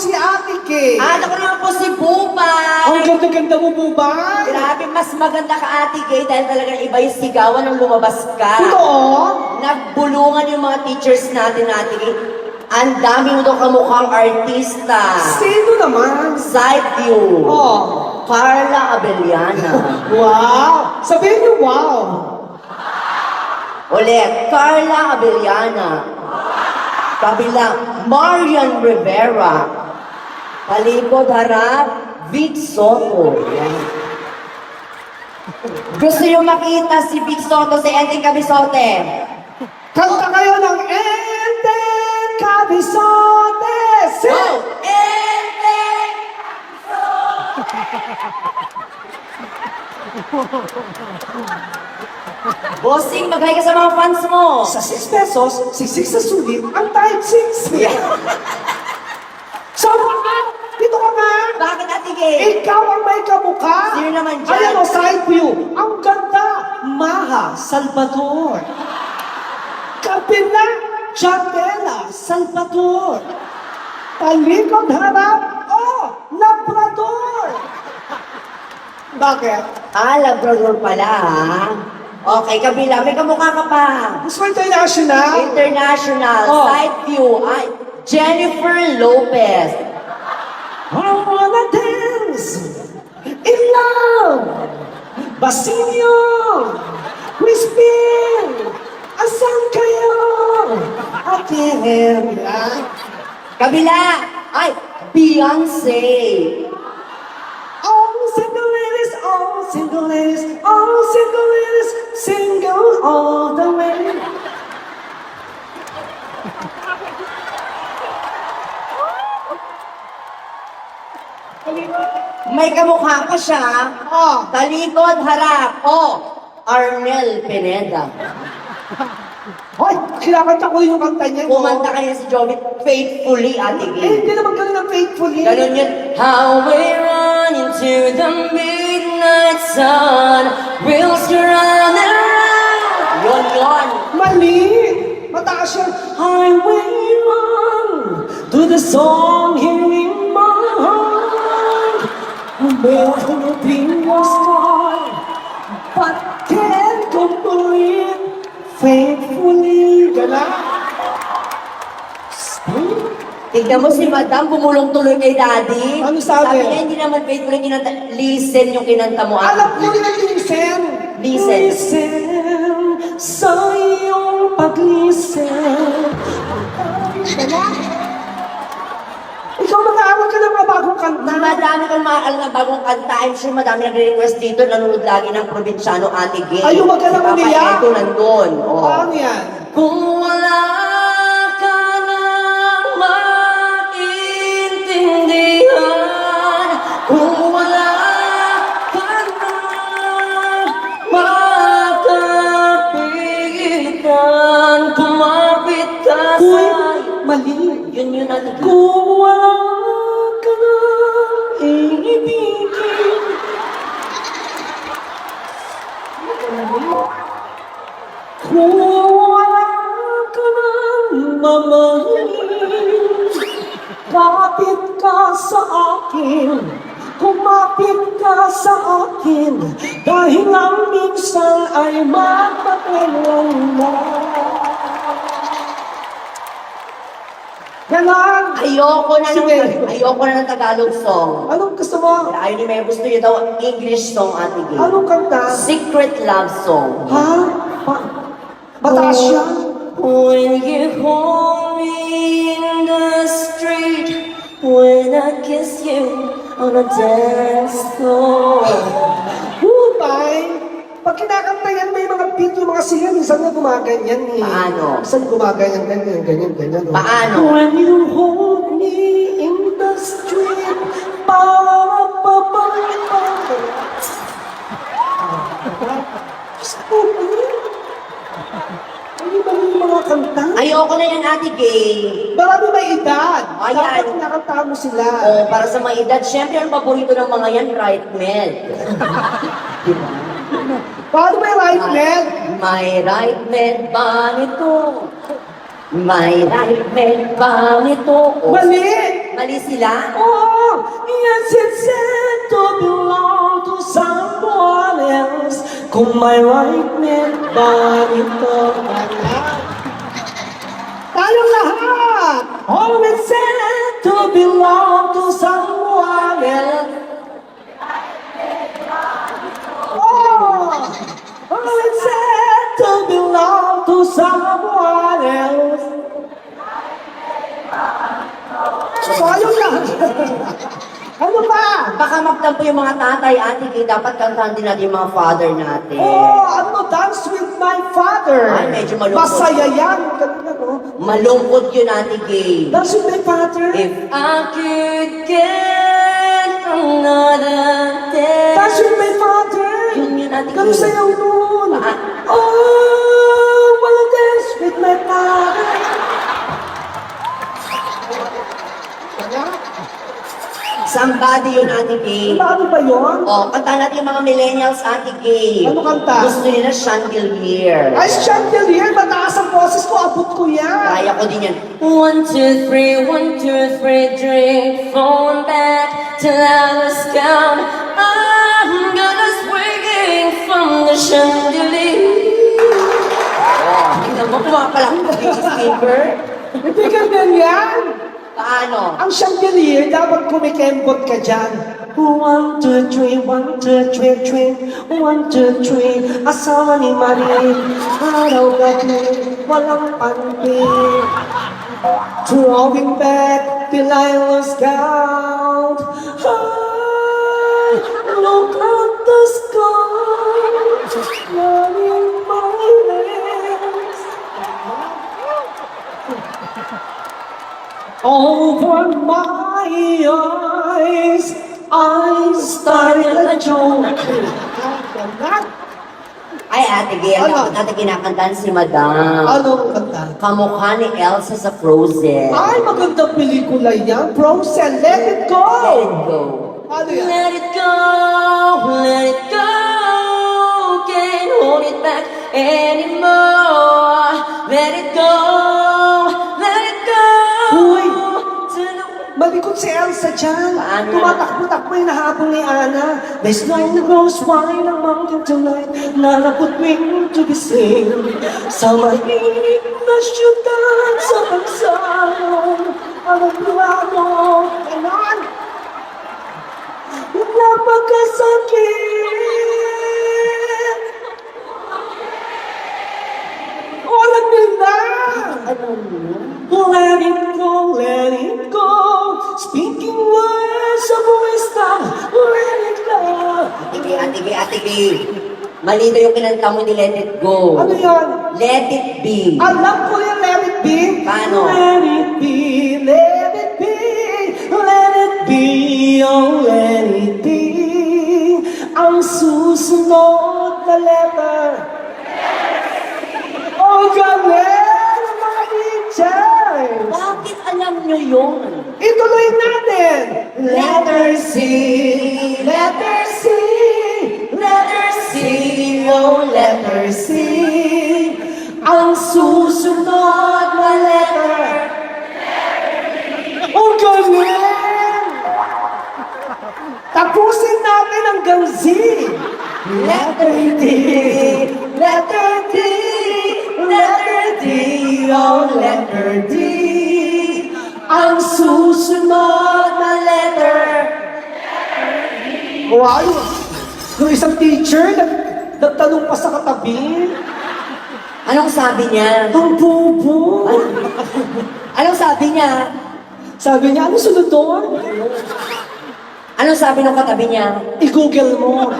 si Ate Kay. At ako naman po si Bubay. Ang ganda-ganda mo, Bubay. Grabe, mas maganda ka, Ate Gay, dahil talagang iba yung sigawan nung lumabas ka. Totoo? Nagbulungan yung mga teachers natin, Ate Gay. Ang dami mo daw kamukhang artista. Sino naman? Side view. Oh. Carla Abellana. Wow! Sabihin niyo, wow! Ulit, Carla Abellana. Kabila, Marian Rivera. Talikod harap, Vic Soto. Yan. Gusto niyo makita si Vic Soto sa Enteng Cabizote? Kanta kayo ng Enteng Cabizote! Go! Enteng! Bossing, mag-hi ka sa mga fans mo. Sa 6 pesos, 6 sa sulit, ang type 6. Sama ka! Dito ka nga! Bakit, Ate Gay? Ikaw ang may kamukha! Sino naman dyan? Ayan o, side view. Ang ganda! Maha Salvador. Kapila Jatela Salvador. Talikod harap, Labrador. Bakit? Labrador pala, ha? Okay, kabila. May kamukha ka pa. Gusto mo international? International. Oh. Side view. Ay, Jennifer Lopez. I wanna dance in love. Basilio, Crispin, asan kayo? Atin. Kabila. Ay, Beyonce. All single ladies, all single ladies, all single ladies, single all the way. May kamukha pa siya. Oh. Talikod, harap. Arnel Pineda. Hoy, kinakanta ko yung kanta niya. no? Kumanta kanya si Jovi faithfully, Ate Eh, Gay. hindi naman ganun ang faithfully. Ganun yun. How we run into the midnight sun, we'll surround and round. Yun. Mali! Mataas yun. Highway run to the song here in my heart. May Philippine was born, but can't complete faithfully. Gala? Tignan mo si Madam, bumulong tuloy kay Daddy. Ano sabi? Sabi niya, hindi naman faithful yung kinanta. Listen yung kinanta mo. Ate Alam ko Gay. rin ang listen. Listen. Listen sa iyong paglisten. Ikaw mag-aaral ka ng mga bagong kanta. Madami kang makakal na bagong kanta. I'm sure madami nagre-request dito. Nanonood lagi ng probinsyano Ate Gay. Ay, yung magalang Papa umiyak. Edo nandun. Oh. Ano yan? Kung wala ka nang maintindihan, kung wala ka nang makapitan, kumapit ka Uy, sa... mali. Yun Ate Gay. Kung wala ka nang iibigin. Kung wala ka nang mamahalin, kapit ka sa akin, kumapit ka sa akin, dahil ang minsan ay magpapailan na. Ganon! Ayoko Sige. na ng Tagalog song. Anong gusto mo? Ayaw ni May gusto niya daw English song, Ate Gay. Anong kanta? Secret love song. Ha? Mataas siya? When you hold me in the street, when I kiss you on a dance floor. Hupay! Pag kinakanta yan, may mga beat yung mga singer, minsan na gumaganyan eh. Paano? Minsan gumaganyan, ganyan. oh. Paano? When you hold me in the street, pa. Ano ba yung mga kanta? Ayoko na yan, Ate Gay. Marami may edad. Ayan. Dapat kinakantahan mo sila. Oh, para sa mga edad, syempre ang paborito ng mga yan, right med. Diba? Paano may right leg? May right med ba nito? May right med ba nito? Oh, Mali! Mali sila? Oh, yes, it's said to belong to someone else. Kung may right man ba ito? Tayo lahat! Oh, it's said to belong to someone else. Oh, it's said to belong to someone else. Tayo lahat! Ano ba? Baka magtampo yung mga tatay, ate, kaya dapat kantahan din natin yung mga father natin. Oh, ano, dance with my father. Ay, medyo malungkot. Masaya yan. Ganda, no? Malungkot yun, ate Gay. Dance with my father. If I could get another day. Dance with my father. Yun, ate Ganun Gay. sayaw nun. Ah. Oh, wanna dance with my father. Somebody yun, ate Gay. Ano ba yun? Oh, kanta natin yung mga millennials, ate Gay. Ano kanta? Gusto nila chandelier. Ay, chandelier. Mataas ang boses ko. Abot ko yan. Kaya ko din yan. 1, 2, 3, 1, 2, 3, drink, phone back till I was down. I'm gonna swing from the chandelier. Oh, tingnan mo, pumapalak mo, Jesus Keeper. Hindi ka ganyan. Paano? Ang chandelier, dapat kumikembot ka dyan. 1, 2, 3, 1, 2, 3, 3, 1, 2, 3, asawa ni Marie, araw-gabi, walang pantin. Throwing back till I lost count. I look at the sky, running my legs. Over my eyes, I started a joke. Ay, ate Gay, ang Ano? dapat natin kinakantahan si Madam. Anong kanta? Kamukha ni Elsa sa Frozen. Ay, magandang pelikula yan. Frozen, let it go! Let it go. Ano yan? Let it go, let it go. Can't hold it back anymore. Let it go, let it go. Uy! To the Malikot si Elsa dyan. Paano? Tumatakbo-takbo yung nahabol ni Anna. There's line that grows wide among them tonight. Nalabot me to be seen. Sa mainit na syudad sa pagsalong. Ang plano. Ganon. Napakasakit. Oras nila. Let it go, let it go. Speaking words of wisdom, let it go. Ate Gay. Mali daw yung kinanta mo ni Let It Go. Ano yan? Let it be. Alam ko yung let it be. Paano? Let it be, let it be, let it be, oh let it be. Ang susunod na letter. Oh, galing! Mga teachers! Bakit alam nyo yun? Ituloy natin! Letter C, letter C, letter C, oh letter C. Ang susunod na letter. Oh, galing! Tapusin natin hanggang Z. Letter D, letter D, letter D, oh letter D. Ang susunod na letter. Wow! Yung isang teacher, nagtanong pa sa katabi. Anong sabi niya? Ang bobo! Anong sabi niya? Sabi niya, ano sunod doon? Anong sabi ng katabi niya? I-google mo.